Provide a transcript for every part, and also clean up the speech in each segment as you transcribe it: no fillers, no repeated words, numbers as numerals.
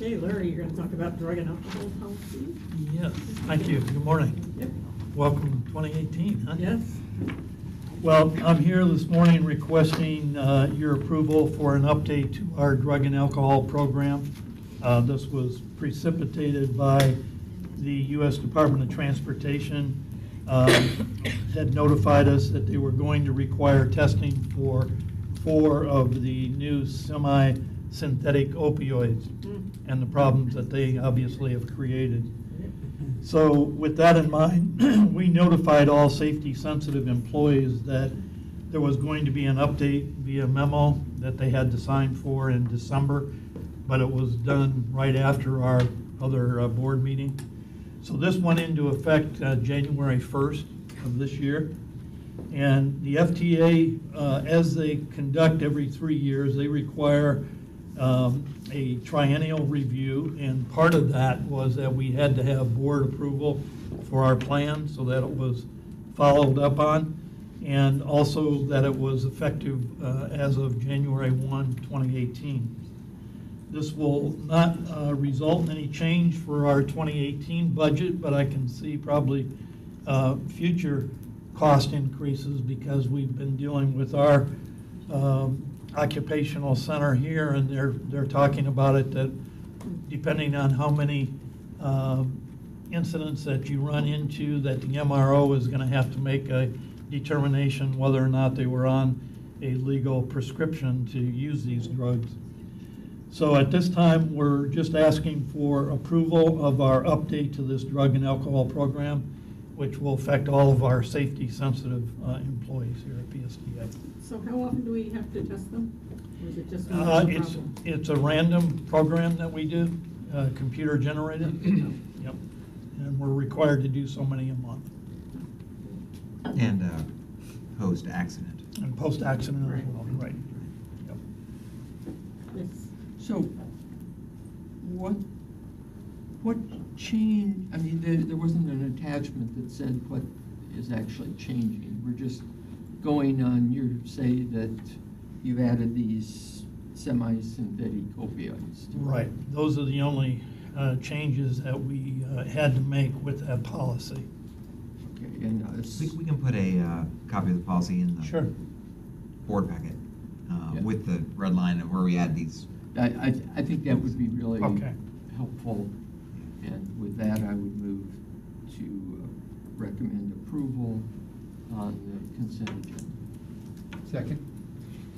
Okay, Larry, you're going to talk about drug and alcohol policy? Yes, thank you. Good morning. Yep. Welcome 2018, huh? Yes. Well, I'm here this morning requesting your approval for an update to our drug and alcohol program. This was precipitated by the U.S. Department of Transportation had notified us that they were going to require testing for 4 of the new semi-synthetic opioids and the problems that they obviously have created. So with that in mind, we notified all safety-sensitive employees that there was going to be an update via memo that they had to sign for in December, but it was done right after our other board meeting. So this went into effect January 1st of this year. And the FTA, as they conduct every 3 years, they require a triennial review, and part of that was that we had to have board approval for our plan so that it was followed up on, and also that it was effective as of January 1, 2018. This will not result in any change for our 2018 budget, but I can see probably future cost increases because we've been dealing with our occupational center here, and they're talking about it that depending on how many incidents that you run into, that the MRO is going to have to make a determination whether or not they were on a legal prescription to use these drugs. So at this time, we're just asking for approval of our update to this drug and alcohol program, which will affect all of our safety-sensitive employees here at PSTA. So how often do we have to test them? Or is it just it's a random program that we do, computer generated. Yep. And we're required to do so many a month. And post-accident. And post-accident Right. as well, right. Yep. Yes. So, what change, I mean, there wasn't an attachment that said what is actually changing. We're just going on, you say that you've added these semi-synthetic opioids. Right. Those are the only changes that we had to make with that policy. Okay, and We can put a copy of the policy in the Sure. board packet Yeah. with the red line of where we add these. I think that would be really Okay. helpful. And with that, I would move to recommend approval on the consent agenda. Second.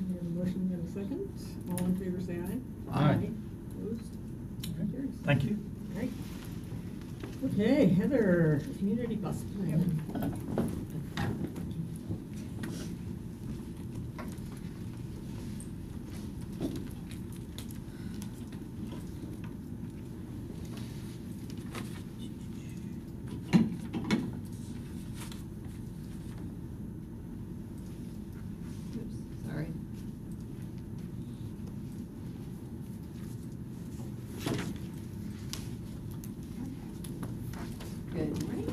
We have a motion and a second. All in favor, say aye. Aye. Opposed? Okay. Carries. Thank you. All right. Okay, Heather, community bus plan. Sorry. Good morning.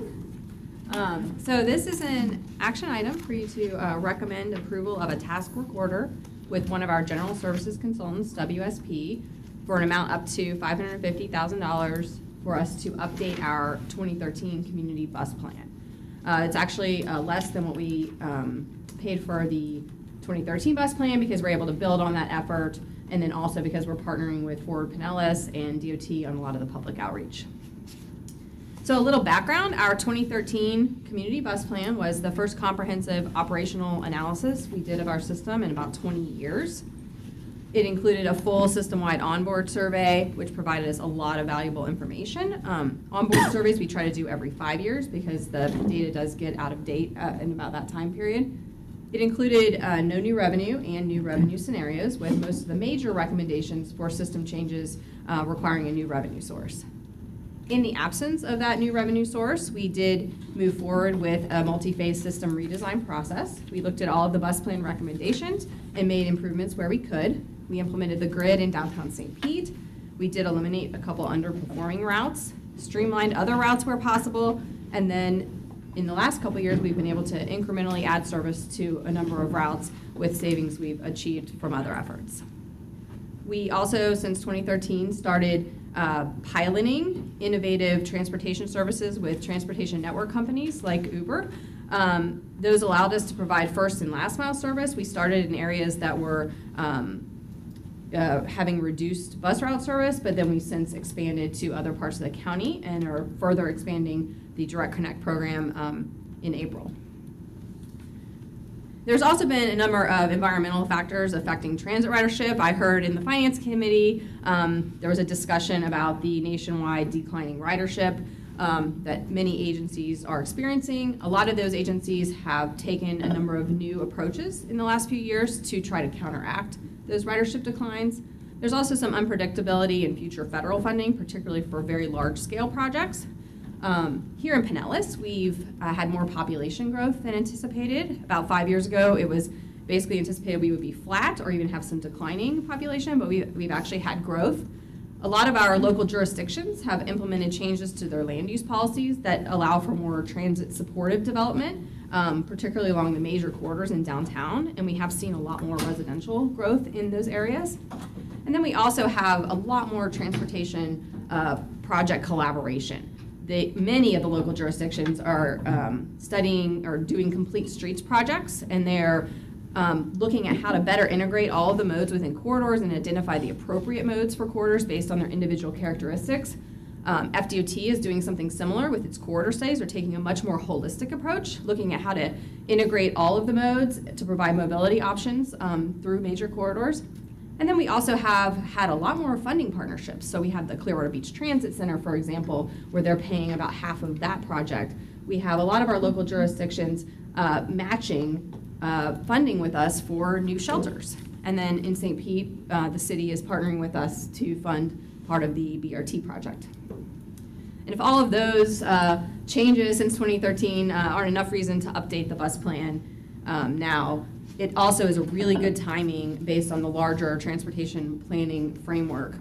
So this is an action item for you to recommend approval of a task work order with one of our general services consultants, WSP, for an amount up to $550,000 for us to update our 2013 community bus plan. It's actually less than what we paid for the 2013 bus plan because we're able to build on that effort, and then also because we're partnering with Ford Pinellas and DOT on a lot of the public outreach. So a little background, our 2013 community bus plan was the first comprehensive operational analysis we did of our system in about 20 years. It included a full system-wide onboard survey, which provided us a lot of valuable information. Onboard surveys we try to do every 5 years because the data does get out of date in about that time period. It included no new revenue and new revenue scenarios, with most of the major recommendations for system changes requiring a new revenue source. In the absence of that new revenue source, we did move forward with a multi-phase system redesign process. We looked at all of the bus plan recommendations and made improvements where we could. We implemented the grid in downtown St. Pete. We did eliminate a couple underperforming routes, streamlined other routes where possible, and then in the last couple years, we've been able to incrementally add service to a number of routes with savings we've achieved from other efforts. We also, since 2013, started piloting innovative transportation services with transportation network companies like Uber. Those allowed us to provide first and last mile service. We started in areas that were having reduced bus route service, but then we since expanded to other parts of the county and are further expanding the Direct Connect program in April. There's also been a number of environmental factors affecting transit ridership. I heard in the Finance Committee there was a discussion about the nationwide declining ridership that many agencies are experiencing. A lot of those agencies have taken a number of new approaches in the last few years to try to counteract those ridership declines. There's also some unpredictability in future federal funding, particularly for very large-scale projects. Here in Pinellas, we've had more population growth than anticipated. About 5 years ago, it was basically anticipated we would be flat or even have some declining population, but we've actually had growth. A lot of our local jurisdictions have implemented changes to their land use policies that allow for more transit supportive development, particularly along the major corridors in downtown, and we have seen a lot more residential growth in those areas. And then we also have a lot more transportation project collaboration. Many of the local jurisdictions are studying or doing complete streets projects, and they're looking at how to better integrate all of the modes within corridors and identify the appropriate modes for corridors based on their individual characteristics. FDOT is doing something similar with its corridor studies. They're taking a much more holistic approach, looking at how to integrate all of the modes to provide mobility options through major corridors. And then we also have had a lot more funding partnerships. So we have the Clearwater Beach Transit Center, for example, where they're paying about half of that project. We have a lot of our local jurisdictions matching funding with us for new shelters. And then in St. Pete, the city is partnering with us to fund part of the BRT project. And if all of those changes since 2013 aren't enough reason to update the bus plan now, it also is a really good timing based on the larger transportation planning framework.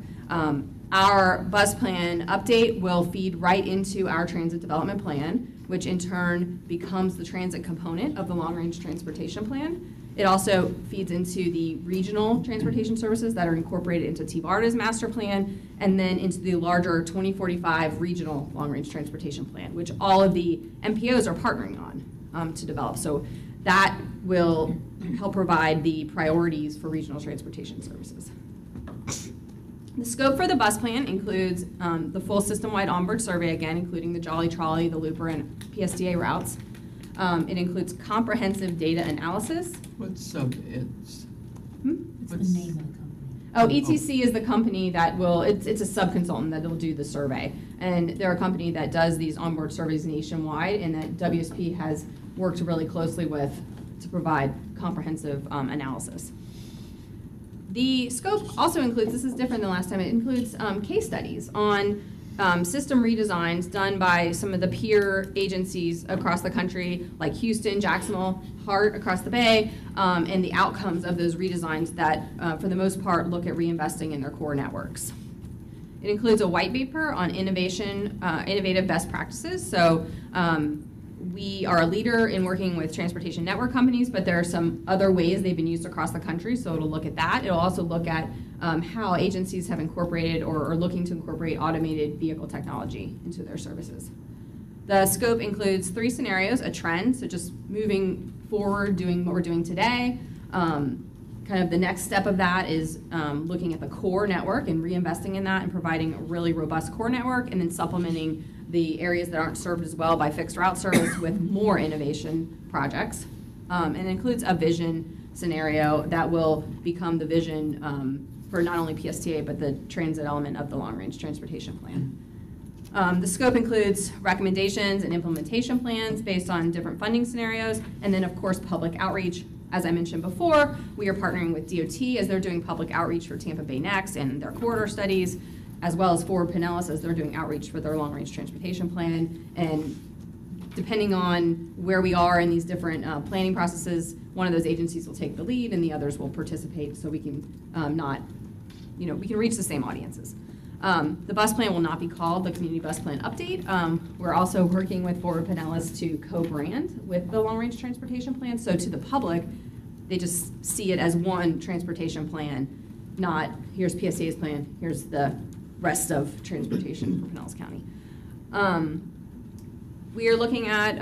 Our bus plan update will feed right into our transit development plan, which in turn becomes the transit component of the long-range transportation plan. It also feeds into the regional transportation services that are incorporated into TVARDA's master plan, and then into the larger 2045 regional long-range transportation plan, which all of the MPOs are partnering on to develop. So that will help provide the priorities for regional transportation services. The scope for the bus plan includes the full system-wide onboard survey, again, including the Jolly Trolley, the Looper, and PSTA routes. It includes comprehensive data analysis. What's It's the name of the company. Oh, ETC is the company that will, it's a sub-consultant that will do the survey. And they're a company that does these onboard surveys nationwide, and that WSP has worked really closely with to provide comprehensive analysis. The scope also includes, this is different than last time, it includes case studies on system redesigns done by some of the peer agencies across the country, like Houston, Jacksonville, Hart across the Bay, and the outcomes of those redesigns that, for the most part, look at reinvesting in their core networks. It includes a white paper on innovative best practices. So we are a leader in working with transportation network companies, but there are some other ways they've been used across the country, so it'll look at that. It'll also look at how agencies have incorporated or are looking to incorporate automated vehicle technology into their services. The scope includes 3 scenarios: a trend, so just moving forward, doing what we're doing today. Kind of the next step of that is looking at the core network and reinvesting in that and providing a really robust core network, and then supplementing the areas that aren't served as well by fixed route service with more innovation projects. And it includes a vision scenario that will become the vision for not only PSTA, but the transit element of the long-range transportation plan. The scope includes recommendations and implementation plans based on different funding scenarios, and then of course public outreach. As I mentioned before, we are partnering with DOT as they're doing public outreach for Tampa Bay Next and their corridor studies, as well as for Pinellas as they're doing outreach for their long-range transportation plan. And depending on where we are in these different planning processes, one of those agencies will take the lead and the others will participate, so we can we can reach the same audiences. The bus plan will not be called the Community Bus Plan Update. We're also working with Forward Pinellas to co-brand with the long-range transportation plan, so to the public, they just see it as one transportation plan not here's PSTA's plan, here's the rest of transportation for Pinellas County. We are looking at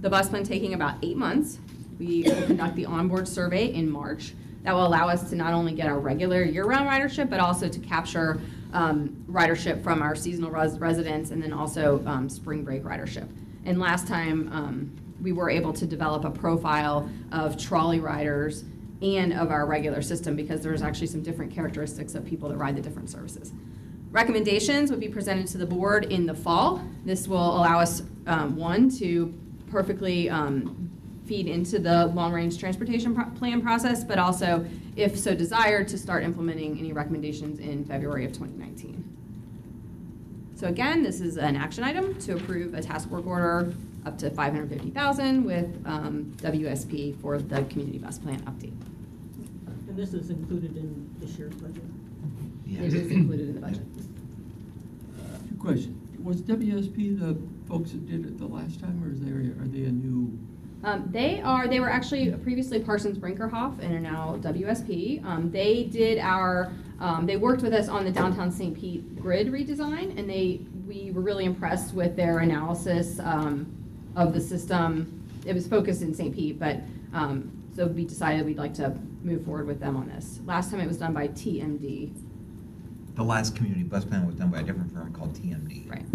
the bus plan taking about 8 months. We will conduct the onboard survey in March. That will allow us to not only get our regular year-round ridership, but also to capture ridership from our seasonal residents and then also spring break ridership. And last time, we were able to develop a profile of trolley riders and of our regular system because there's actually some different characteristics of people that ride the different services. Recommendations would be presented to the board in the fall. This will allow us, one, to perfectly feed into the long-range transportation plan process, but also, if so desired, to start implementing any recommendations in February of 2019. So again, this is an action item to approve a task work order up to $550,000 with WSP for the community bus plan update. And this is included in this year's budget. Yes. It is included in the budget. Two questions. Was WSP the folks that did it the last time, or are they a new? They were actually previously Parsons Brinkerhoff and are now WSP. They worked with us on the downtown St. Pete grid redesign, and we were really impressed with their analysis of the system. It was focused in St. Pete, but so we decided we'd like to move forward with them on this. Last time it was done by TMD. The last community bus plan was done by a different firm called TMD. Right.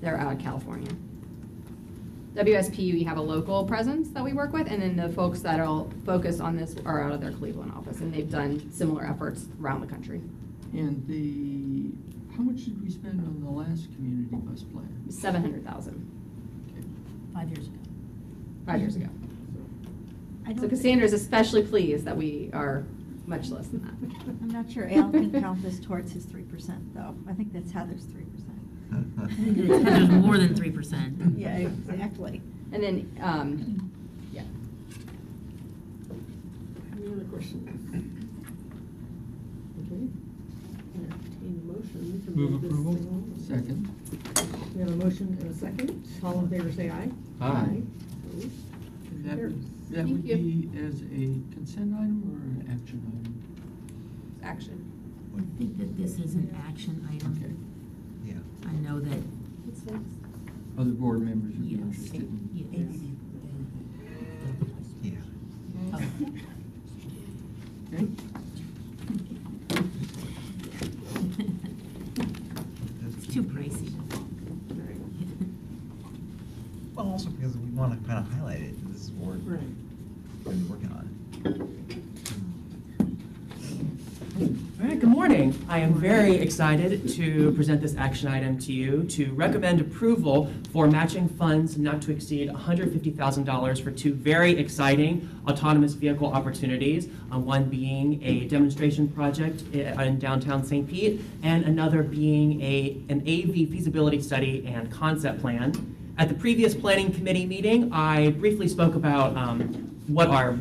They're out of California. WSP, we have a local presence that we work with, and then the folks that'll focus on this are out of their Cleveland office, and they've done similar efforts around the country. And how much did we spend on the last community bus plan? $700,000, 5 years ago. 5 years ago. I So don't Cassandra's especially pleased that we are much less than that. I'm not sure Al can count this towards his 3%, though. I think that's Heather's 3%. I think there's more than 3%. Yeah, exactly. And then, yeah. Any other questions? Okay. Entertain a motion to Move move this approval. thing on. Second. We have a motion and a second. All in favor, say aye. Aye. Opposed? That Carries. that Thank would you. be as a consent item or an action item? Action. I think that this is an action item. Okay. Yeah. I know that, What's next? Other board members would be yes, interested in. yes. Yeah. Oh. Okay. It's too pricey. Well, also because we want to kind of highlight it. This is what we're Right. going to be working on. All right, good morning. I am very excited to present this action item to you to recommend approval for matching funds not to exceed $150,000 for two very exciting autonomous vehicle opportunities, one being a demonstration project in downtown St. Pete, and another being an AV feasibility study and concept plan. At the previous planning committee meeting, I briefly spoke about what our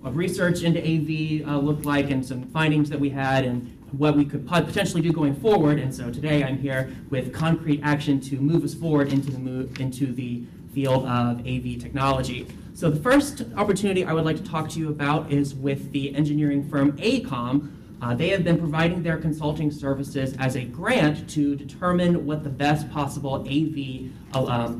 research into AV looked like and some findings that we had and what we could potentially do going forward. And so today I'm here with concrete action to move us forward into the field of AV technology. So the first opportunity I would like to talk to you about is with the engineering firm AECOM. They have been providing their consulting services as a grant to determine what the best possible AV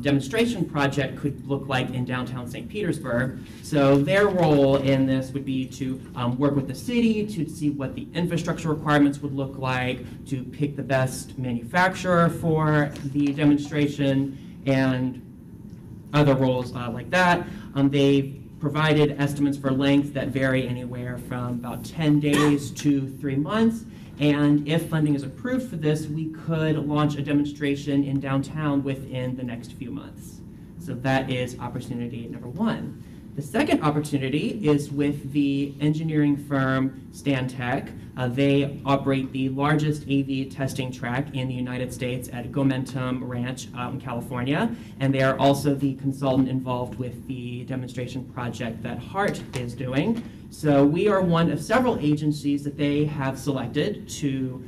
demonstration project could look like in downtown St. Petersburg. So their role in this would be to work with the city to see what the infrastructure requirements would look like, to pick the best manufacturer for the demonstration, and other roles like that. They provided estimates for length that vary anywhere from about 10 days to 3 months. And if funding is approved for this, we could launch a demonstration in downtown within the next few months. So that is opportunity number one. The second opportunity is with the engineering firm Stantec. They operate the largest AV testing track in the United States at Gomentum Ranch out in California, and they are also the consultant involved with the demonstration project that HART is doing. So we are one of several agencies that they have selected to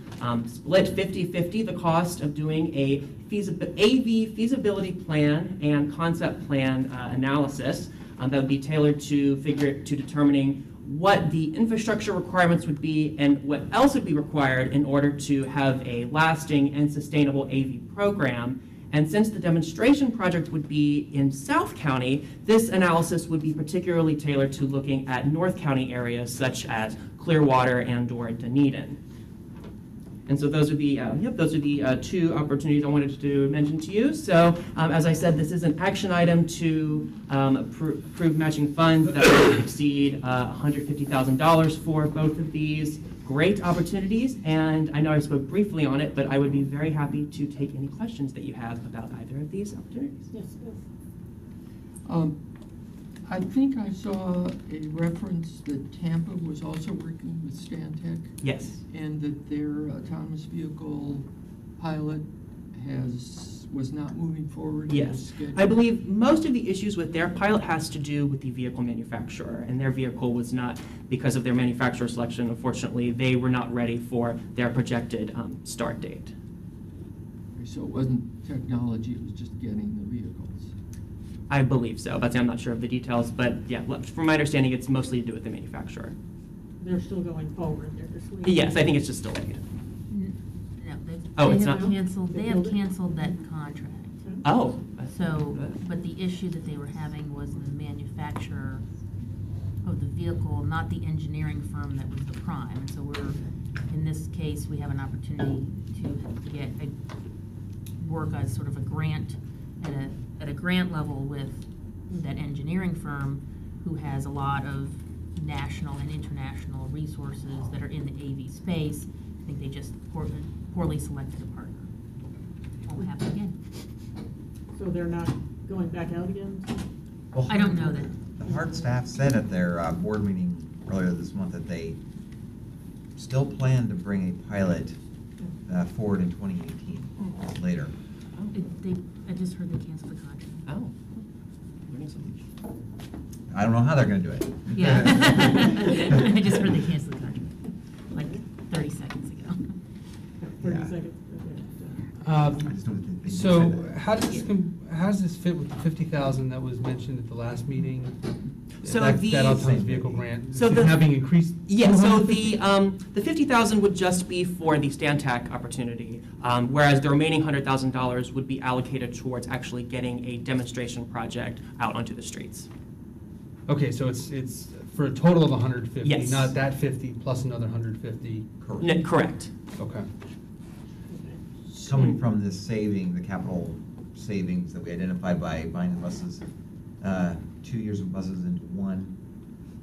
split 50-50 the cost of doing a AV feasibility plan and concept plan analysis that would be tailored to determining what the infrastructure requirements would be and what else would be required in order to have a lasting and sustainable AV program. And since the demonstration project would be in South County, this analysis would be particularly tailored to looking at North County areas such as Clearwater and/or Dunedin. And so those are the two opportunities I wanted to mention to you. So as I said, this is an action item to approve matching funds that would exceed $150,000 for both of these great opportunities. And I know I spoke briefly on it, but I would be very happy to take any questions that you have about either of these opportunities. Yes, yes. I think I saw a reference that Tampa was also working with Stantec, Yes. and that their autonomous vehicle pilot was not moving forward in the Yes. schedule. I believe most of the issues with their pilot has to do with the vehicle manufacturer, and their vehicle was not, because of their manufacturer selection, unfortunately, they were not ready for their projected start date. So it wasn't technology, it was just getting the vehicles. I believe so, but I'm not sure of the details, but yeah, from my understanding, it's mostly to do with the manufacturer. They're still going forward, they're just leaving. Yes, I think it's just delayed. No, Oh, they it's have not? canceled, they have canceled that contract. Oh. So, but the issue that they were having was the manufacturer of the vehicle, not the engineering firm that was the prime. And so in this case, we have an opportunity to get work as sort of a grant at a grant level with that engineering firm who has a lot of national and international resources that are in the AV space. I think they just poorly selected a partner. Won't happen again. So they're not going back out again? Well, I don't know that. The Hart staff said at their board meeting earlier this month that they still plan to bring a pilot forward in 2018, later. I just heard they canceled the contract. Oh. Learning something. I don't know how they're gonna do it. Yeah. I just heard they canceled the contract, like 30 seconds ago. 30 Yeah. seconds, okay. I just know that they So said that. how does this fit with the 50,000 that was mentioned at the last meeting? So that the- autonomous vehicle grant, So is the- it now being increased? Yeah, so 250? the 50,000 would just be for the Stantec opportunity, whereas the remaining $100,000 would be allocated towards actually getting a demonstration project out onto the streets. Okay, so it's for a total of 150, Yes. not that 50 plus another 150. Correct. Correct. Okay. Coming from this saving, the capital savings that we identified by buying the buses, 2 years of buses into one,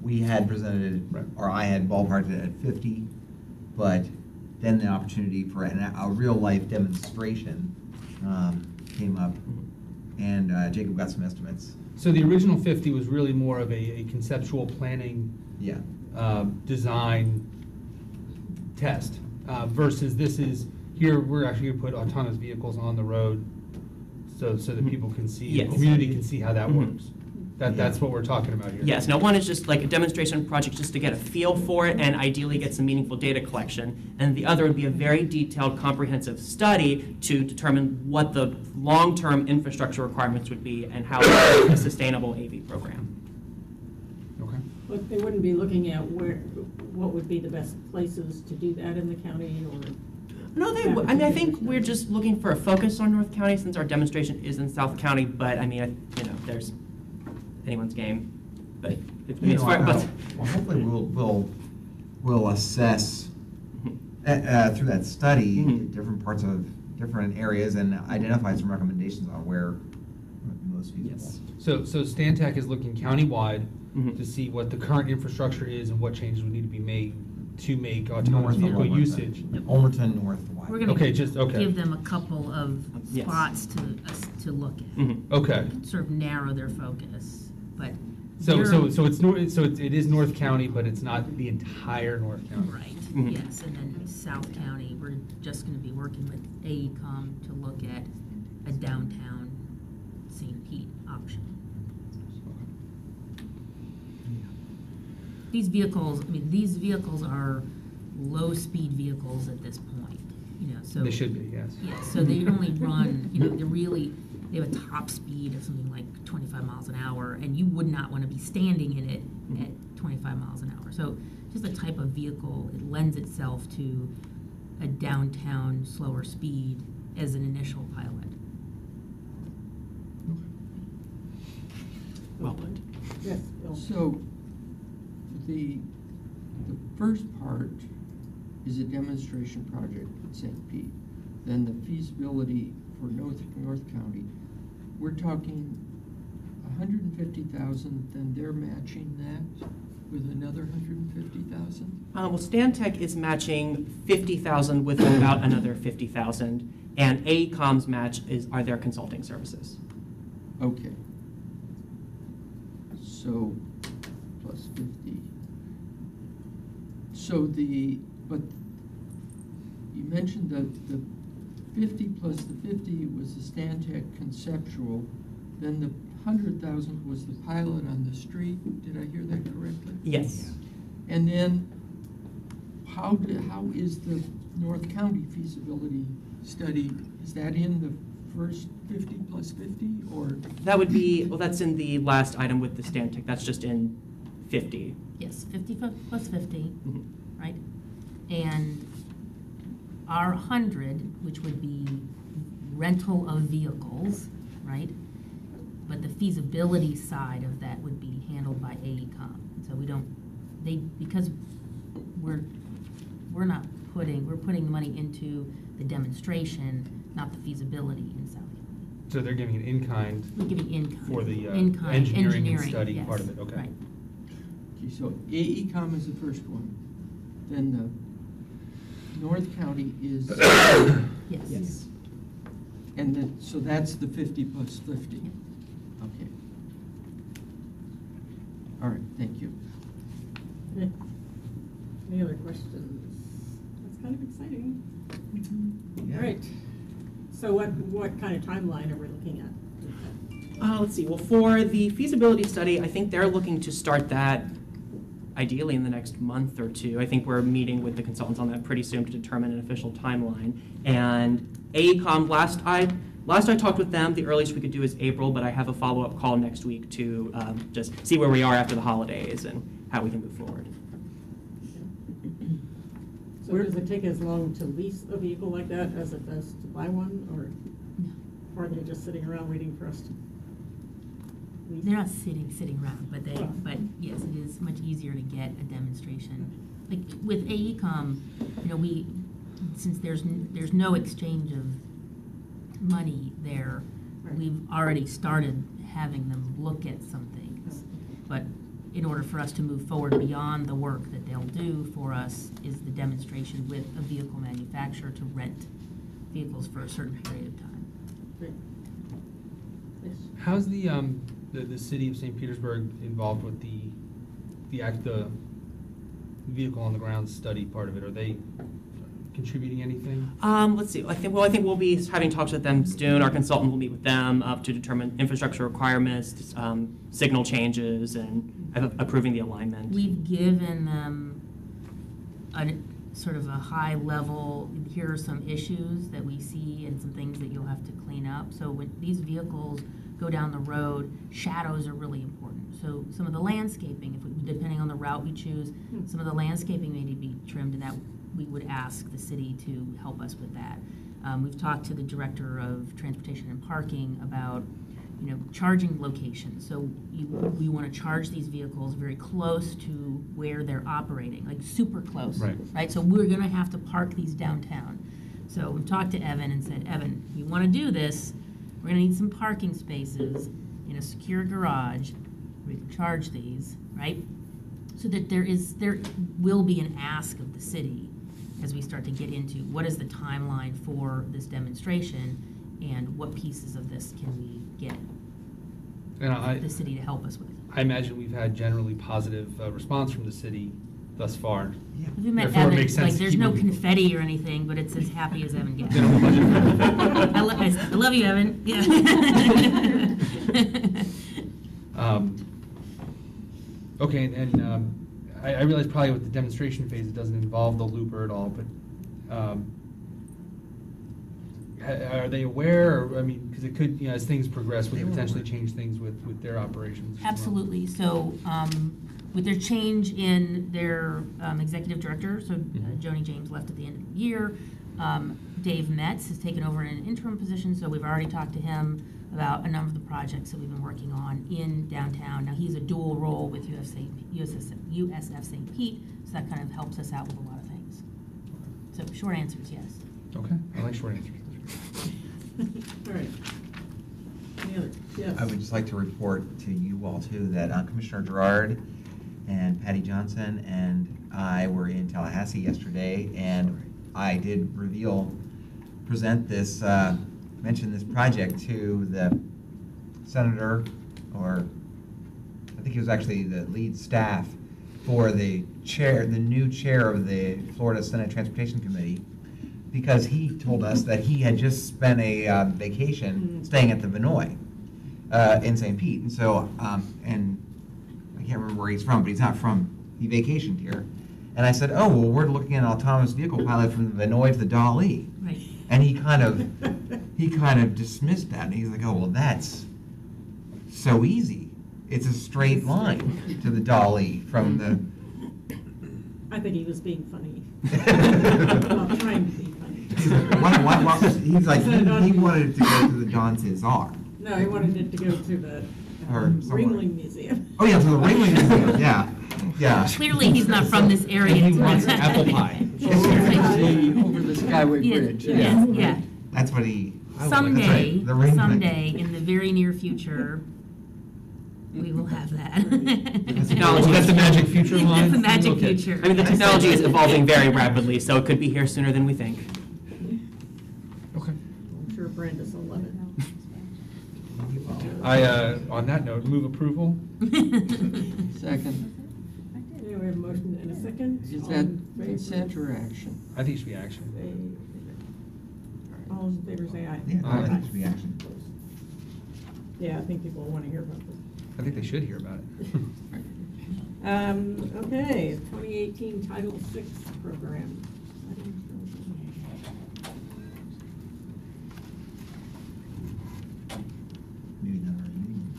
we had presented, Right. or I had ballparked it at 50, but then the opportunity for a real-life demonstration came up, and Jacob got some estimates. So the original 50 was really more of a conceptual planning Yeah. design test versus this is, here, we're actually going to put autonomous vehicles on the road so that people can see, the Yes. community can see how that Mhm. works. That's what we're talking about here. Yes, now one is just like a demonstration project just to get a feel for it and ideally get some meaningful data collection. And the other would be a very detailed, comprehensive study to determine what the long-term infrastructure requirements would be and how to make a sustainable AV program. Okay. But they wouldn't be looking at what would be the best places to do that in the county, or? No, they would. I mean, I think we're just looking for a focus on North County since our demonstration is in South County, but I mean, there's anyone's game. But if, You as know, far, but, well, hopefully we'll assess through that study Mhm. different parts of different areas and identify some recommendations on where most feasible. Yes. So Stantec is looking countywide Mhm. to see what the current infrastructure is and what changes would need to be made to make autonomous North of vehicle Ulmerton. usage. Ulmerton, north, wide. We're gonna Okay, okay. give them a couple of Yes. spots to look at, Mhm. Okay. sort of narrow their focus, but. So you're- it is North County, but it's not the entire North County. Right, Mhm. yes, and then South County, we're just gonna be working with AECom to look at a downtown St. Pete option. These vehicles are low-speed vehicles at this point, so. They should be, yes. Yeah, so they only run, they have a top speed of something like 25 miles an hour, and you would not want to be standing in it at 25 miles an hour. So just the type of vehicle, it lends itself to a downtown slower speed as an initial pilot. Well put. Yes, Bill. So, the first part is a demonstration project at St. Pete. Then the feasibility for North County, we're talking 150,000, then they're matching that with another 150,000? Well, Stantec is matching 50,000 with about another 50,000, and AECOM's match are their consulting services. Okay. So, plus 50. So but you mentioned that the 50 plus the 50 was the Stantec conceptual, then the 100,000 was the pilot on the street. Did I hear that correctly? Yes. And then how is the North County feasibility study, is that in the first 50 plus 50 or? That would be, well, that's in the last item with the Stantec. That's just in 50. Yes, 50 plus 50, Mhm. right? And our 100, which would be rental of vehicles, right? But the feasibility side of that would be handled by AECOM. So we don't, because we're putting the money into the demonstration, not the feasibility in South County. So they're giving an in-kind We're giving in-kind. for the In-kind, engineering and study yes, part of it, okay. Right. Okay, so AECOM is the first one. Then the North County is, Yes. and then, so that's the 50 plus 50. Yep. Okay. All right, thank you. Okay. Any other questions? That's kind of exciting. Yeah. All right. So what kind of timeline are we looking at? Let's see. Well, for the feasibility study, I think they're looking to start that ideally in the next month or two. I think we're meeting with the consultants on that pretty soon to determine an official timeline. And AECOM, last I talked with them, the earliest we could do is April, but I have a follow-up call next week to just see where we are after the holidays and how we can move forward. So does it take as long to lease a vehicle like that as it does to buy one, or are they just sitting around waiting for us to lease? They're not sitting around, but yes, it is much easier to get a demonstration. Like with AECOM, since there's no exchange of money there, Right. we've already started having them look at some things. But in order for us to move forward beyond the work that they'll do for us is the demonstration with a vehicle manufacturer to rent vehicles for a certain period of time. Great. Yes. How's the city of St. Petersburg involved with the vehicle on the ground study part of it? Are they contributing anything? Let's see. I think we'll be having talks with them soon. Our consultant will meet with them to determine infrastructure requirements, signal changes, and approving the alignment. We've given them sort of a high level, here are some issues that we see and some things that you'll have to clean up. So when these vehicles go down the road, shadows are really important. So some of the landscaping, depending on the route we choose, some of the landscaping may need to be trimmed, and that we would ask the city to help us with that. We've talked to the director of transportation and parking about charging locations. So we want to charge these vehicles very close to where they're operating, like super close. Right? So we're going to have to park these downtown. So we've talked to Evan and said, Evan, if you want to do this, we're going to need some parking spaces in a secure garage where we can charge these, right? So that there will be an ask of the city as we start to get into what is the timeline for this demonstration and what pieces of this can we get And the city to help us with. I imagine we've had generally positive response from the city thus far. Yeah. If you met Therefore, it Evan, makes sense like to there's keep no moving. confetti or anything, but it's as happy as Evan gets. They don't have a budget for it. I love you, Evan. Yeah. Okay, and I realize probably with the demonstration phase, it doesn't involve the looper at all, but are they aware, or, I mean, because it could, as things progress, we They could were potentially aware. change things with their operations as well. Absolutely. So with their change in their executive director, so Mhm. Joni James left at the end of the year. Dave Metz has taken over in an interim position, so we've already talked to him about a number of the projects that we've been working on in downtown. Now, he's a dual role with USF St. Pete, so that kind of helps us out with a lot of things. So short answer is yes. Okay, I like short answers. All right. Any other? Yes. I would just like to report to you all too that Commissioner Gerard and Patty Johnson and I were in Tallahassee yesterday, and I did present this, mention this project to the senator, or I think he was actually the lead staff for the new chair of the Florida Senate Transportation Committee, because he told us that he had just spent a vacation staying at the Vinoy in St. Pete. And so, and I can't remember where he's from, but he's not from, he vacationed here. And I said, oh, well, we're looking at an autonomous vehicle pilot from the Vinoy to the Dali. Right. And he kind of dismissed that. And he's like, oh, well, that's so easy. It's a straight line to the Dali from the... I think he was being funny. Well, trying to be funny. He's like, he wanted it to go to the Don Cesar. No, he wanted it to go to the Or somewhere. Ringling Museum. Oh, yeah, to the Ringling Museum, yeah, yeah. Clearly, he's not from this area. He wants apple pie. Over the Skyway Yes, Bridge. yes, yeah. That's what he... Someday, The Ringling. someday, in the very near future, we will have that. Technology. That's the magic future line? That's the magic Okay. future. I mean, the technology is evolving very rapidly, so it could be here sooner than we think. Okay. I'm sure Branda's will love it. On that note, move approval. Second. Okay, we have a motion and a second. Is All that in favor? consent or action? I think it should be action. All in favor, say aye. Yeah, Aye. that should be action. Yeah, I think people want to hear about this. I think they should hear about it. Okay, 2018 Title VI program. Maybe not our meeting.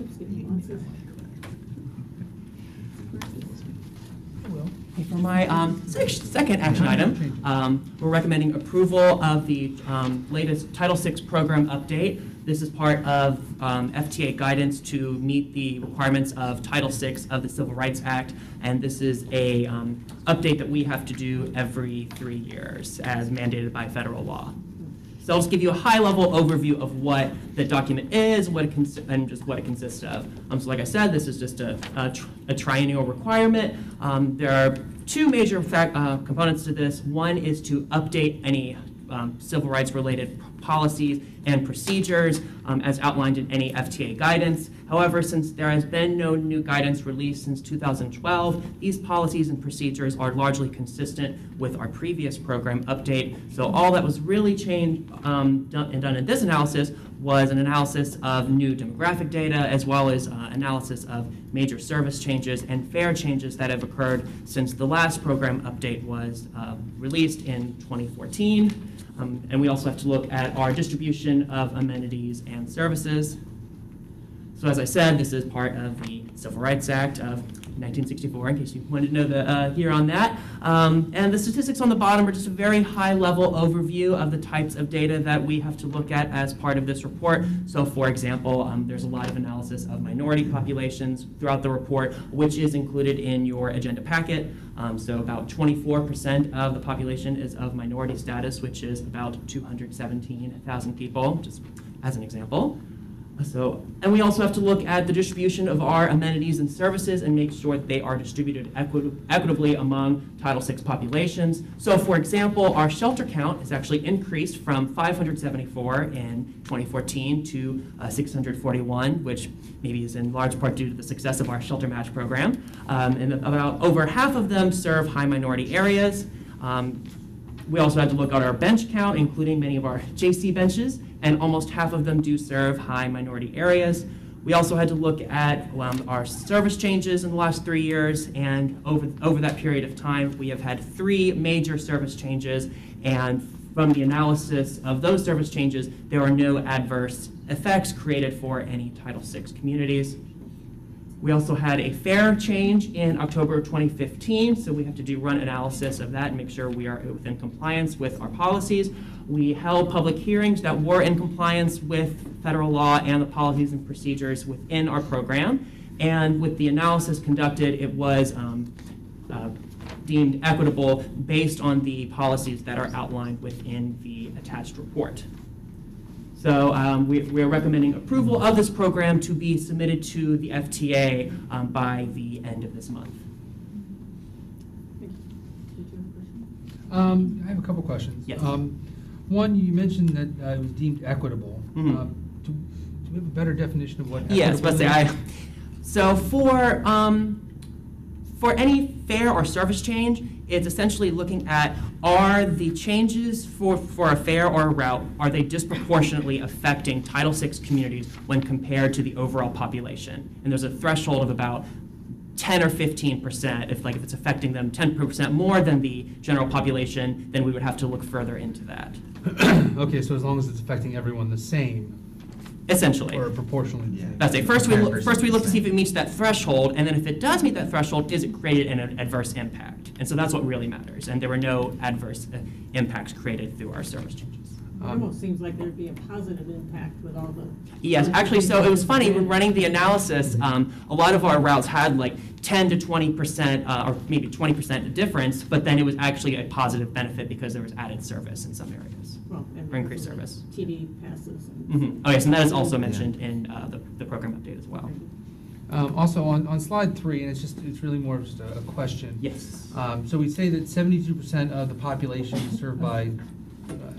It's getting lots of- Okay, for my second action item, we're recommending approval of the latest Title VI program update. This is part of FTA guidance to meet the requirements of Title VI of the Civil Rights Act, and this is a update that we have to do every 3 years as mandated by federal law. So I'll just give you a high-level overview of what the document is, and just what it consists of. So like I said, this is just a triennial requirement. There are two major components to this. One is to update any civil rights-related policies and procedures as outlined in any FTA guidance. However, since there has been no new guidance released since 2012, these policies and procedures are largely consistent with our previous program update. So all that was really changed and done in this analysis was an analysis of new demographic data, as well as analysis of major service changes and fare changes that have occurred since the last program update was released in 2014. And we also have to look at our distribution of amenities and services. So as I said, this is part of the Civil Rights Act of 1964, in case you wanted to know the year on that. And the statistics on the bottom are just a very high-level overview of the types of data that we have to look at as part of this report. So for example, there's a lot of analysis of minority populations throughout the report, which is included in your agenda packet. So about 24% of the population is of minority status, which is about 217,000 people, just as an example. And we also have to look at the distribution of our amenities and services and make sure that they are distributed equitably among Title VI populations. So for example, our shelter count has actually increased from 574 in 2014 to 641, which maybe is in large part due to the success of our shelter match program. And about over half of them serve high minority areas. We also had to look at our bench count, including many of our JC benches, and almost half of them do serve high minority areas. We also had to look at our service changes in the last 3 years, and over that period of time, we have had 3 major service changes, and from the analysis of those service changes, there are no adverse effects created for any Title VI communities. We also had a fare change in October of 2015, so we have to run analysis of that and make sure we are within compliance with our policies. We held public hearings that were in compliance with federal law and the policies and procedures within our program. And with the analysis conducted, it was deemed equitable based on the policies that are outlined within the attached report. So we are recommending approval of this program to be submitted to the FTA by the end of this month. Did you have a question? I have a couple questions. Yes. One, you mentioned that it was deemed equitable. Mhm. Do we have a better definition of what equitable Yes, let's say is? so for any fare or service change, it's essentially looking at, are the changes for a fare or a route, are they disproportionately affecting Title VI communities when compared to the overall population? And there's a threshold of about 10 or 15%. If it's affecting them 10% more than the general population, then we would have to look further into that. Okay, so as long as it's affecting everyone the same, Essentially. or proportionally the same. That's it. First we look to see if it percent. meets that threshold, and then if it does meet that threshold, is it created an adverse impact? And so that's what really matters. And there were no adverse impacts created through our service changes. It almost seems like there'd be a positive impact with all the. Yes, actually, so it was funny, when running the analysis, a lot of our routes had like 10 to 20%, or maybe 20% difference, but then it was actually a positive benefit because there was added service in some areas. Well, and For increased service. TD passes. Oh yes, and that is also mentioned in the program update as well. Also, on slide 3, and it's really more just a question. Yes. So we say that 72% of the population is served by,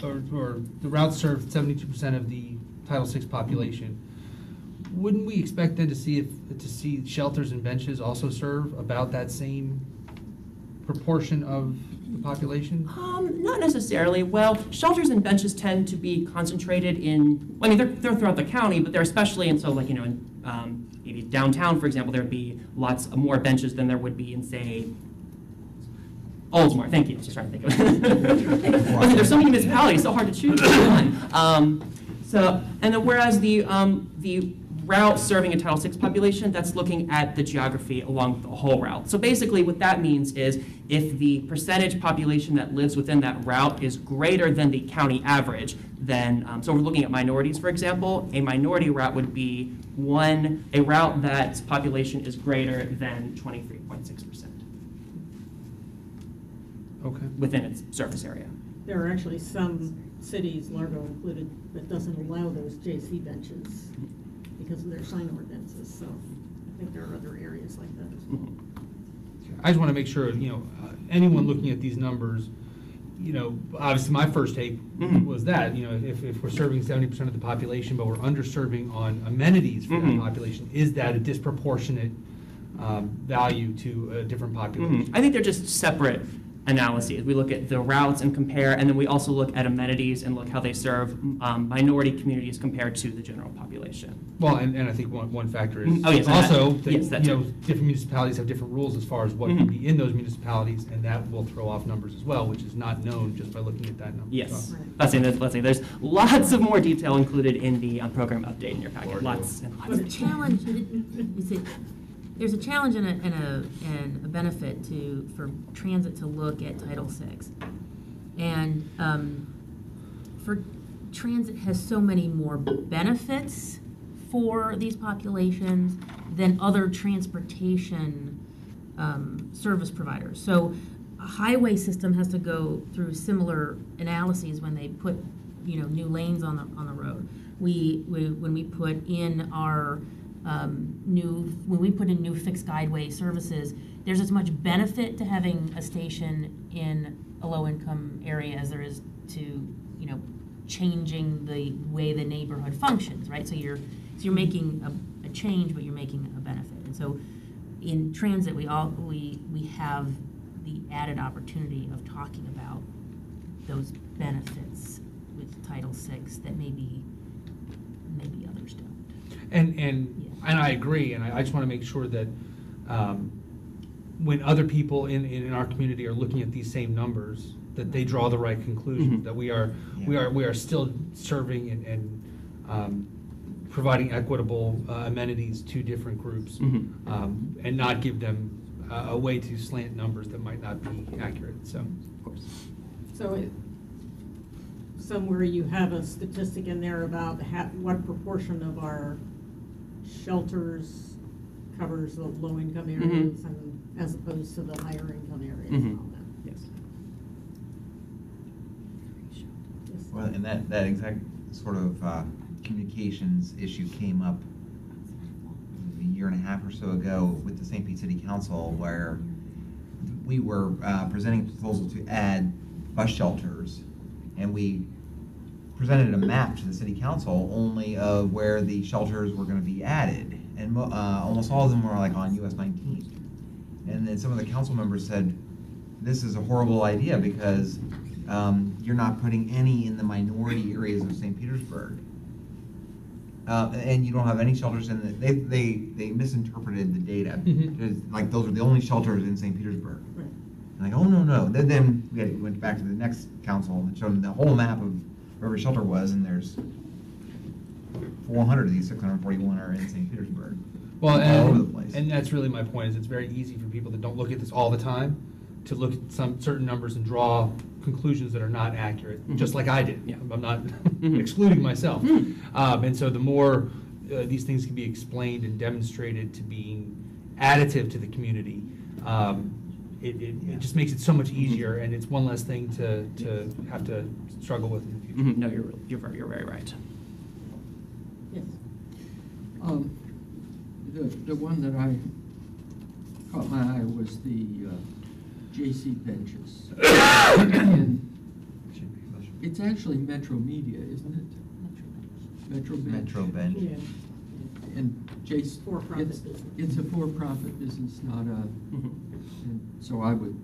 or the routes serve 72% of the Title VI population. Wouldn't we expect then to see shelters and benches also serve about that same proportion of the population? Not necessarily. Well, shelters and benches tend to be concentrated in, I mean, they're throughout the county, but they're especially in, so like, in maybe downtown, for example, there would be lots more benches than there would be in, say, Oldsmar. Thank you. I was just trying to think of it. There's so many municipalities, so hard to choose one. And then whereas the route serving a Title VI population, that's looking at the geography along the whole route. So basically what that means is if the percentage population that lives within that route is greater than the county average, then, so we're looking at minorities, for example, a minority route would be a route that's population is greater than 23.6%. Okay. Within its service area. There are actually some cities, Largo included, that doesn't allow those JC benches because of their sign ordinances, so I think there are other areas like that as well. I just want to make sure, anyone looking at these numbers, obviously my first take was that, if we're serving 70% of the population, but we're underserving on amenities for that population, is that a disproportionate value to a different population? I think they're just separate analyses. We look at the routes and compare, and then we also look at amenities and look how they serve minority communities compared to the general population. Well, and I think one factor is Oh, yes, and also that- that, yes, that too. different municipalities have different rules as far as what can be in those municipalities, and that will throw off numbers as well, which is not known just by looking at that number. Yes. So- Let's say there's lots of more detail included in the program update in your packet. Lots and lots. There's a challenge, there's a challenge and a benefit for transit to look at Title VI. And for transit has so many more benefits for these populations than other transportation service providers. So a highway system has to go through similar analyses when they put new lanes on the road. When we put in our new fixed guideway services, there's as much benefit to having a station in a low-income area as there is to, changing the way the neighborhood functions, right? So you're making a change, but you're making a benefit. And so in transit, we have the added opportunity of talking about those benefits with Title VI that maybe others don't. And I agree, and I just want to make sure that when other people in our community are looking at these same numbers, that they draw the right conclusions, that we are still serving and providing equitable amenities to different groups, and not give them a way to slant numbers that might not be accurate, so. Of course. So somewhere you have a statistic in there about what proportion of our shelters covers the low-income areas and as opposed to the higher-income areas and all that. Yes. Yes. Well, and that exact sort of communications issue came up a year and a half or so ago with the St. Pete City Council, where we were presenting a proposal to add bus shelters, and we presented a map to the City Council only of where the shelters were going to be added, and almost all of them were like on US 19. And then some of the council members said, this is a horrible idea because you're not putting any in the minority areas of St. Petersburg. And you don't have any shelters in the, they misinterpreted the data. Because, like, those are the only shelters in St. Petersburg. Right. Like, oh, no. Then we went back to the next council and showed them the whole map of where every shelter was, and there's 400 of these 641 are in St. Petersburg. Well, all over the place. and that's really my point, is it's very easy for people that don't look at this all the time to look at some certain numbers and draw conclusions that are not accurate, just like I did. Yeah. I'm not excluding myself. And so the more these things can be explained and demonstrated to being additive to the community, it just makes it so much easier, and it's one less thing to have to struggle with in the future. No, you're very right. Yes. The one that I caught my eye was the JC benches. And it's actually Metro Media, isn't it? Metro Bench. Metro Bench. Yeah. And JC. For-profit business. It's a for-profit business, not a, and so I would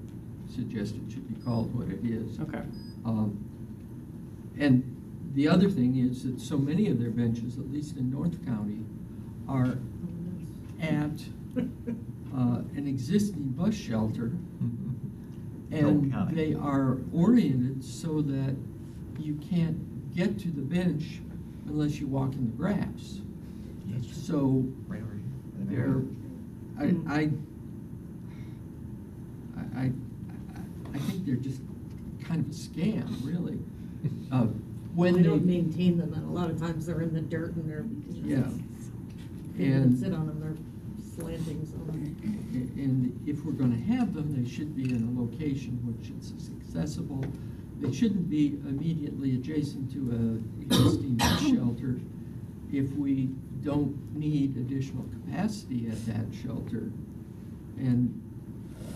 suggest it should be called what it is. Okay. And the other thing is that so many of their benches, at least in North County, are at an existing bus shelter, and County. they are oriented so that you can't get to the bench unless you walk in the grass. So Right over here. they're, I think they're just kind of a scam, really. When They don't maintain them, and a lot of times they're in the dirt and they're, Yeah. people can And- sit on them, they're slanting, so. And if we're gonna have them, they should be in a location which is accessible. They shouldn't be immediately adjacent to a existing bus shelter if we don't need additional capacity at that shelter. And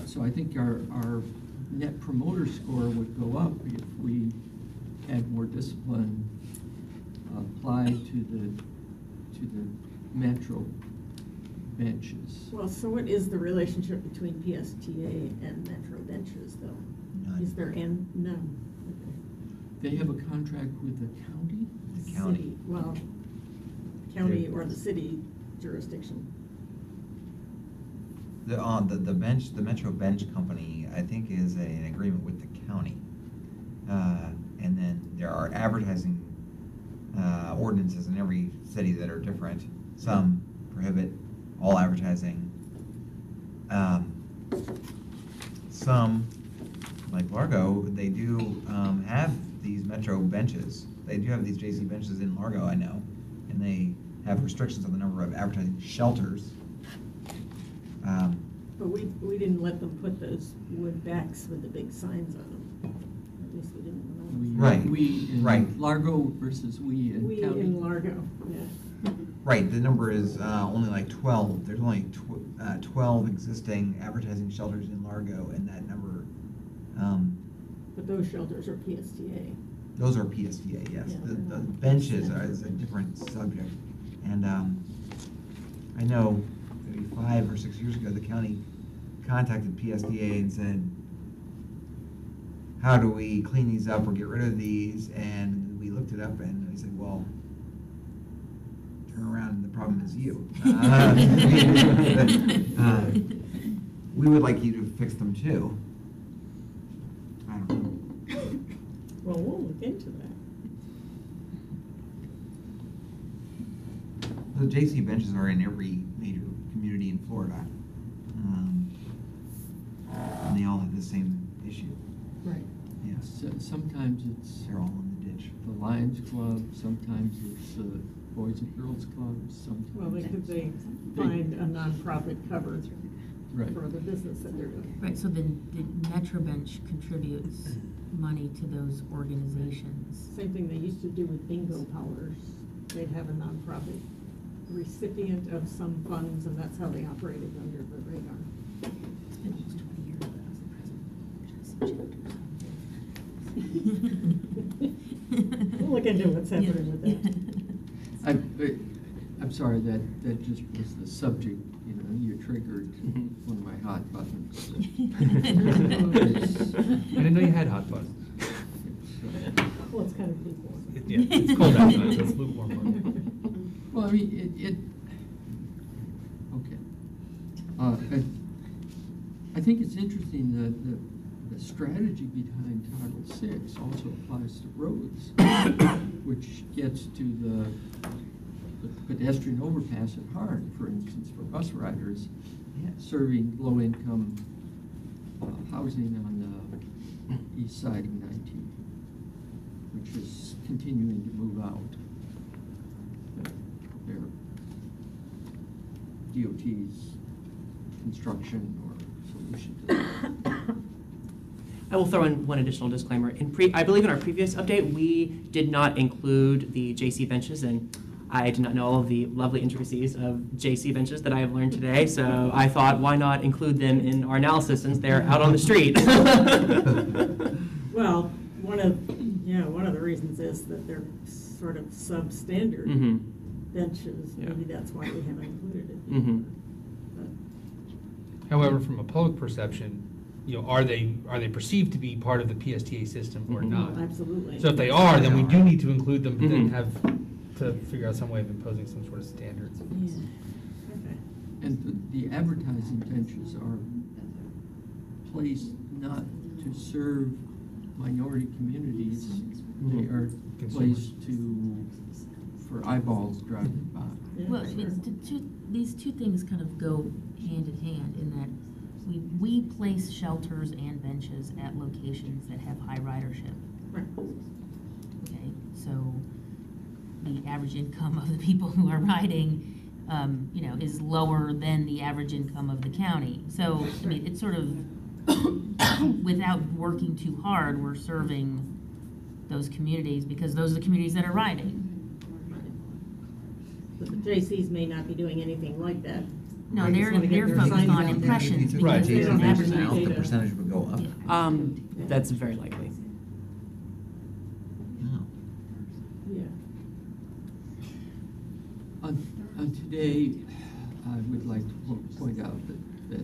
so I think our net promoter score would go up if we had more discipline applied to the metro benches. Well, so what is the relationship between PSTA and Metro benches, though? None. Is there none? They have a contract with the county? The county. City, well, county or the city jurisdiction. The bench, the Metro Bench Company, I think, is an agreement with the county. And then there are advertising ordinances in every city that are different. Some prohibit all advertising. Some, like Largo, they do have these Metro benches. They do have these JC benches in Largo, I know, and they have restrictions on the number of advertising shelters. But we didn't let them put those wood backs with the big signs on them. At least we didn't. Right, We in right. Largo versus we in We county. in Largo, yeah. Right, the number is only like 12. There's only 12 existing advertising shelters in Largo, and that number, But those shelters are PSTA. those are PSTA, yes. Yeah. The benches is a different subject. And I know maybe 5 or 6 years ago, the county contacted PSTA and said, how do we clean these up or get rid of these? And we looked it up and they said, well, turn around and the problem is you. We would like you to fix them too. I don't know. Well, we'll look into that. The JC benches are in every major community in Florida. And they all have the same issue. Right. Yeah, Sometimes it's they're all in the ditch. the Lions Club, sometimes it's the Boys and Girls Club, sometimes. Well, they find a nonprofit cover Right. for the business that they're doing. Right, so then the MetroBench contributes money to those organizations. Same thing they used to do with bingo powers. They'd have a nonprofit recipient of some funds, and that's how they operated under the radar. It's been almost 20 years that I was the president. We'll look into what's happening with that. I'm sorry, that just was the subject, you know, you triggered one of my hot buttons. I didn't know you had hot buttons. Well, it's kind of lukewarm. Yeah, it's cold outside, so it's lukewarm. Well, I mean, okay. I think it's interesting that the strategy behind Title VI also applies to roads, which gets to the pedestrian overpass at Harn, for instance, for bus riders, serving low-income housing on the east side of 19, which is continuing to move out. Their DOT's construction or solution to that. I will throw in one additional disclaimer. I believe in our previous update, we did not include the JC benches, and I did not know all of the lovely intricacies of JC benches that I have learned today, so I thought, why not include them in our analysis since they're out on the street? Well, one of the reasons is that they're sort of substandard Mm-hmm. benches. Yeah. Maybe that's why we haven't included it. Mm-hmm. However, from a public perception, you know, are they perceived to be part of the PSTA system or Mhm. not? Absolutely. So if they are, then we do need to include them, but then Mhm. have to figure out some way of imposing some sort of standards. Yeah. Okay. And the advertising benches are placed not to serve minority communities. They are Consumers. placed for eyeballs driving by. Yeah, Well, I sure. mean, these two things kind of go hand in hand in that we place shelters and benches at locations that have high ridership. Right. Okay, so the average income of the people who are riding, is lower than the average income of the county. So, I mean, it's sort of, without working too hard, we're serving those communities because those are the communities that are riding. But the JCs may not be doing anything like that. No, They just wanna get they're their focused signs on out there. impressions If you took Right. because the they JC don't benches advertise. out, the data. percentage would go up. That's very likely. Oh. Yeah. On today, I would like to point out that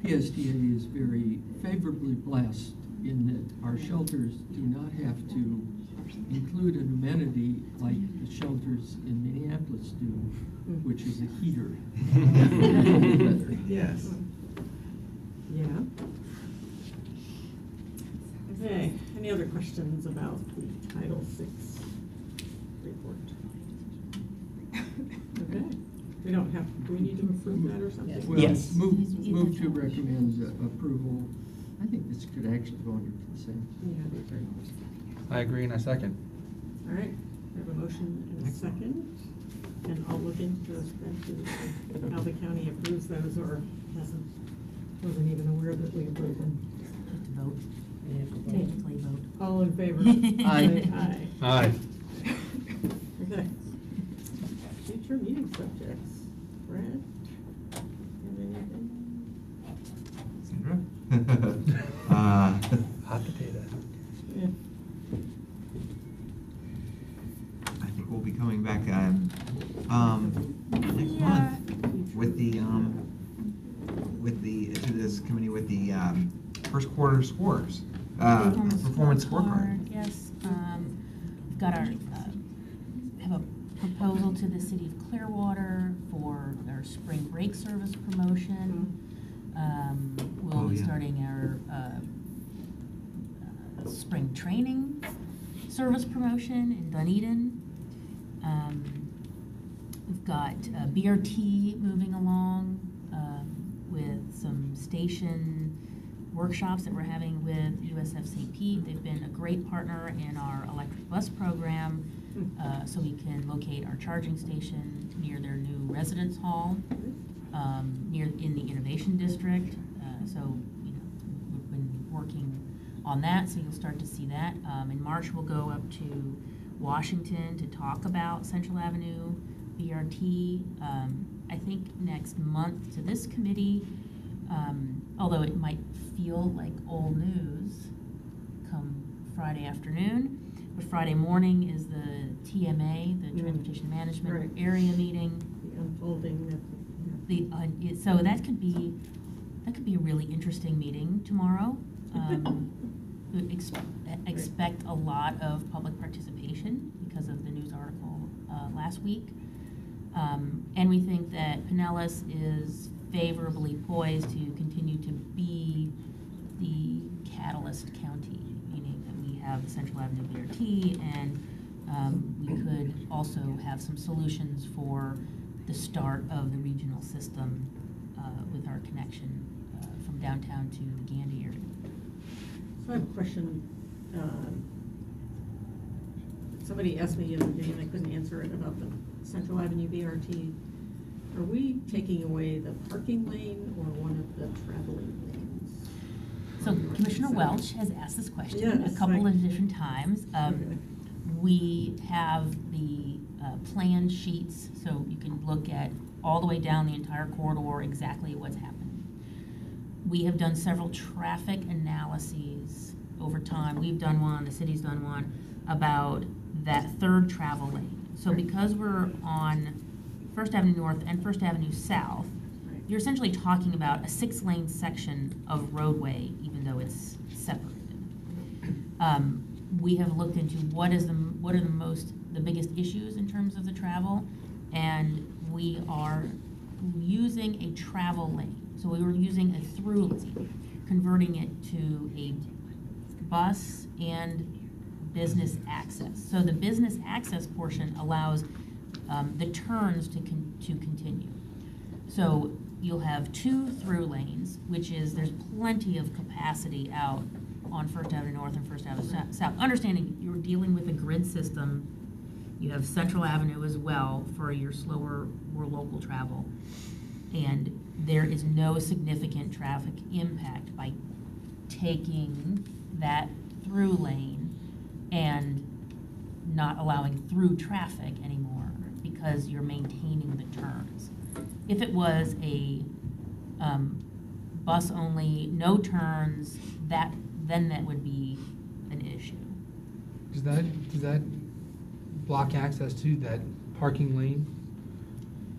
PSTA is very favorably blessed in that our shelters do not have to include an amenity like the shelters in Minneapolis do, which is a heater. Yes. Yeah. Okay, any other questions about the Title VI report? Okay, we don't have, do we need to approve that or something? Well, Yes. Move to recommend approval. I think this could actually go under consent. Yeah, that'd be great. I agree and I second. All right, we have a motion and a second, and I'll look into those benches, and how the county approves those or wasn't even aware that we approved them. Have to vote. Technically vote. All in favor? Aye. Aye. Aye. Okay. Future meeting subjects. Brad? Have anything? Sandra? Hot potato. Yeah. I think we'll be coming back next month to this committee with the first quarter scores, performance scorecard. Yes, we've got have a proposal to the city of Clearwater for our spring break service promotion. We'll Oh, be yeah. starting our spring training service promotion in Dunedin. We've got BRT moving along with some station workshops that we're having with USF St. Pete. They've been a great partner in our electric bus program, so we can locate our charging station near their new residence hall, near in the Innovation District. So, you know, we've been working on that, so you'll start to see that. In March, we'll go up to Washington to talk about Central Avenue BRT. I think next month to this committee, although it might feel like old news come Friday afternoon, but Friday morning is the TMA, the Transportation Management Right. Area meeting. The unfolding of, So that could be a really interesting meeting tomorrow. Expect a lot of public participation because of the news article last week. And we think that Pinellas is favorably poised to continue to be the catalyst county, meaning that we have the Central Avenue BRT, and we could also have some solutions for the start of the regional system with our connection from downtown to the Gandy area. so I have a question. Somebody asked me the other day, and I couldn't answer it, about the Central Avenue BRT. Are we taking away the parking lane or one of the traveling lanes? So Commissioner Welch has asked this question Yes, a couple like- of different times. Okay. We have the plan sheets, so you can look at all the way down the entire corridor exactly what's happening. We have done several traffic analyses over time. We've done one, the city's done one, about that third travel lane. So because we're on First Avenue North and First Avenue South, Right. you're essentially talking about a 6-lane section of roadway, even though it's separated. We have looked into what are the biggest issues in terms of the travel, and we are using a travel lane. So we were using a through lane, converting it to a bus and business access. So the business access portion allows the turns to continue. So you'll have 2 through lanes, which is, there's plenty of capacity out on First Avenue North and First Avenue South. Understanding you're dealing with a grid system, you have Central Avenue as well for your slower, more local travel. And there is no significant traffic impact by taking that through lane and not allowing through traffic anymore because you're maintaining the turns. If it was a bus only, no turns, then that would be an issue. Does that block access to that parking lane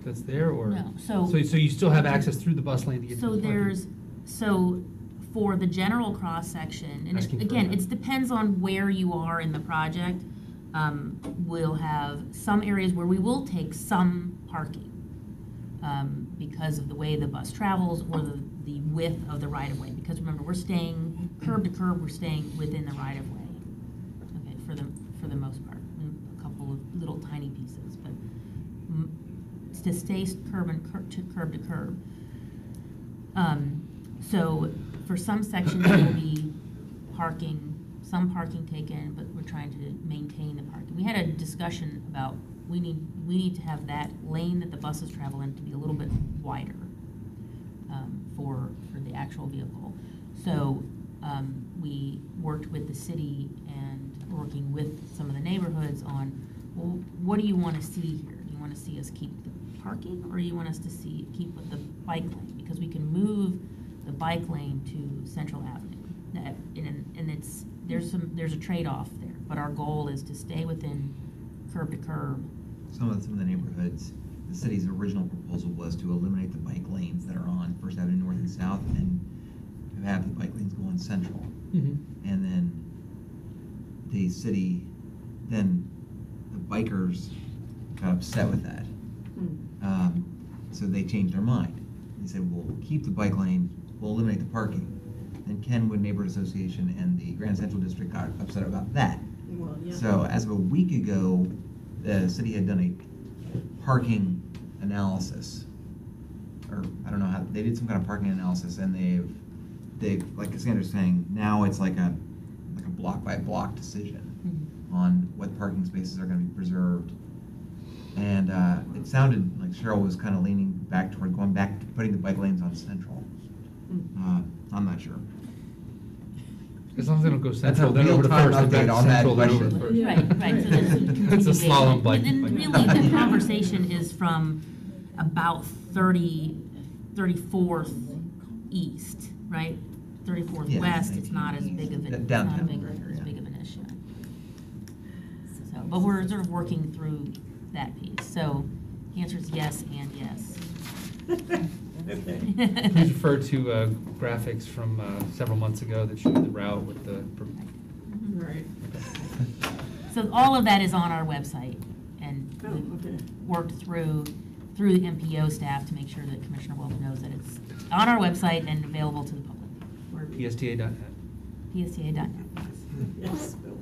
that's there, or? No, So you still have access through the bus lane to get to So the parking? so for the general cross-section, and Asking for again, that. it depends on where you are in the project. We'll have some areas where we will take some parking because of the way the bus travels or the width of the right-of-way. Because remember, we're staying curb to curb, we're staying within the right-of-way, okay, for the most part. A couple of little tiny pieces, but to stay curb to curb. So for some sections, there will be some parking taken, but we're trying to maintain the parking. We had a discussion about we need to have that lane that the buses travel in to be a little bit wider for the actual vehicle. So we worked with the city and working with some of the neighborhoods on, well, what do you want to see here? Do you want to see us keep the parking, or do you want us to keep the bike lane? Because we can move the bike lane to Central Avenue. And there's a trade-off there, but our goal is to stay within curb to curb. Some of the neighborhoods, the city's original proposal was to eliminate the bike lanes that are on First Avenue North and South and have the bike lanes go on Central. Mhm. And then the city, then the bikers got upset with that. So they changed their mind. They said, we'll keep the bike lane, we'll eliminate the parking. Then Kenwood Neighborhood Association and the Grand Central District got upset about that. Well, yeah. So as of a week ago, the city had done a parking analysis, or I don't know how, they did some kind of parking analysis, and they've, like Cassandra's saying, now it's like a block by block decision on what parking spaces are gonna be preserved. And it sounded like Cheryl was kind of leaning back toward going back to putting the bike lanes on Central. I'm not sure. As long as they don't go That's central, a then over to real-time first, then update back on that central, then over to question. first. Right, so there's some It's a slalom bike. But then really, the conversation is from about 34th east, right? 34th Yeah, west, it's not as big of an, downtown, as yeah. big of an issue. So, but we're sort of working through that piece, so the answer is yes and yes. Please refer to graphics from several months ago that showed the route with the. Right. So all of that is on our website, and Oh, we've okay. worked through the MPO staff to make sure that Commissioner Wolf knows that it's on our website and available to the public. PSTA.net. PSTA.net. Yes, Bill.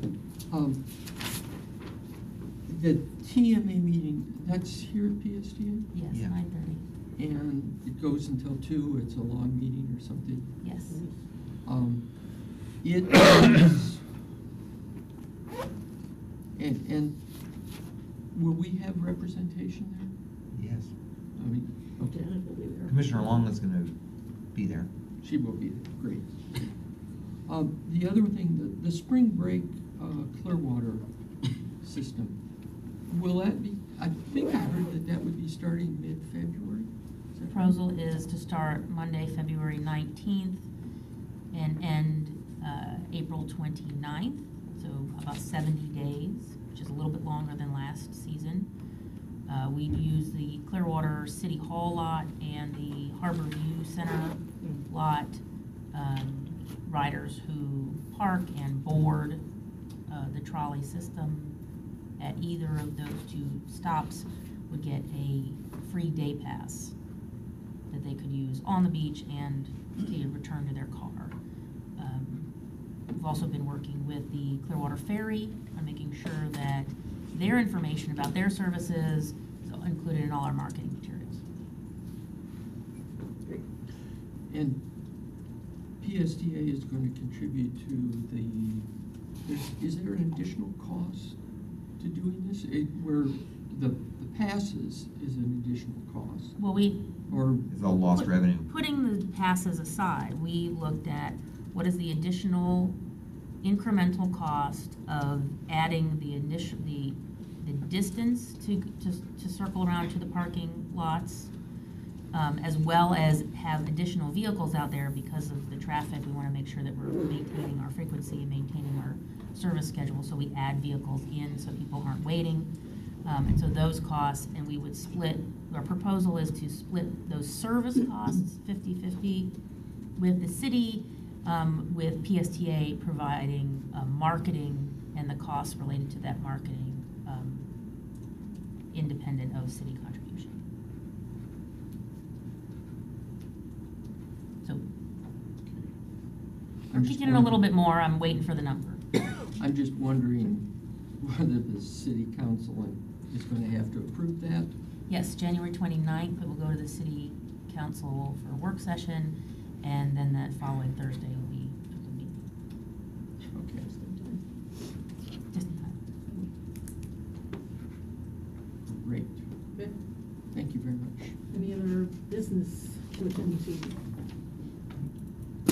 The TMA meeting, that's here at PSTA? Yes, Yeah. 9:30. And it goes until 2, it's a long meeting or something? Yes. It is, and will we have representation there? Yes. I mean, okay, Janet will be there. Commissioner Long is gonna be there. she will be there, great. The other thing, the spring break Clearwater system, will that be, I think I heard that would be starting mid-February? Is that right? Proposal is to start Monday, February 19th and end April 29th, so about 70 days, which is a little bit longer than last season. We use the Clearwater City Hall lot and the Harbor View Center lot. Riders who park and board the trolley system at either of those two stops would get a free day pass that they could use on the beach and to return to their car. We've also been working with the Clearwater Ferry on making sure that their information about their services is included in all our marketing materials. And PSTA is going to contribute to is there an additional cost to doing this? Where the passes is an additional cost? Well, we, Or, It's all lost revenue. putting the passes aside, we looked at what is the additional incremental cost of adding the distance to circle around to the parking lots, as well as have additional vehicles out there because of the traffic. We want to make sure that we're maintaining our frequency and maintaining our service schedule, so we add vehicles in so people aren't waiting. And so those costs, and we would split, our proposal is to split those service costs 50-50 with the city, with PSTA providing marketing and the costs related to that marketing independent of city contribution. So we're kicking in a little bit more. I'm waiting for the number. I'm just wondering whether the city council is going to have to approve that? Yes, January 29th, it will go to the city council for a work session, and then that following Thursday will be for the meeting. Okay. Just in time. Great. Okay. Thank you very much. Any other business to attend to?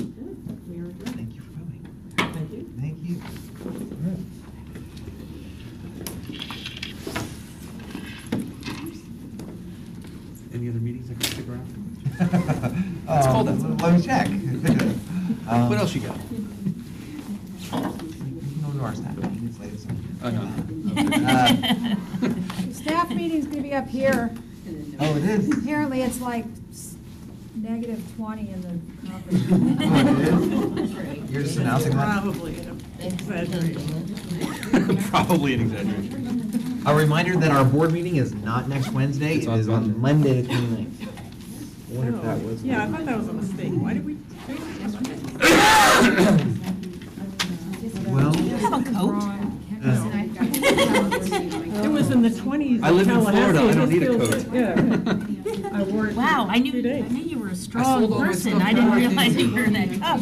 Okay, we are adjourned. Thank you for coming. Thank you. Thank you. Any other meetings I can stick around? Let's call that. Let me check. What else you got? No, to our staff meeting, it's later something. Oh, no. Staff meeting's gonna be up here. Oh, it is? Apparently, it's like -20 in the conference Oh, room. it is? You're just announcing that? Probably an exaggeration. Probably an exaggeration. A reminder that our board meeting is not next Wednesday, it is on Monday the 29th. I wonder if that was. Yeah, I thought that was a mistake. Why did we do it yesterday? Well, Do you have a coat? It was in the 20s I live in Florida, I don't Tallahassee, need a this coat. feels- yeah. I wore it Wow, for I knew 2 days. you were a sold strong all my person. stuff I didn't before I came realize here. you were that tough.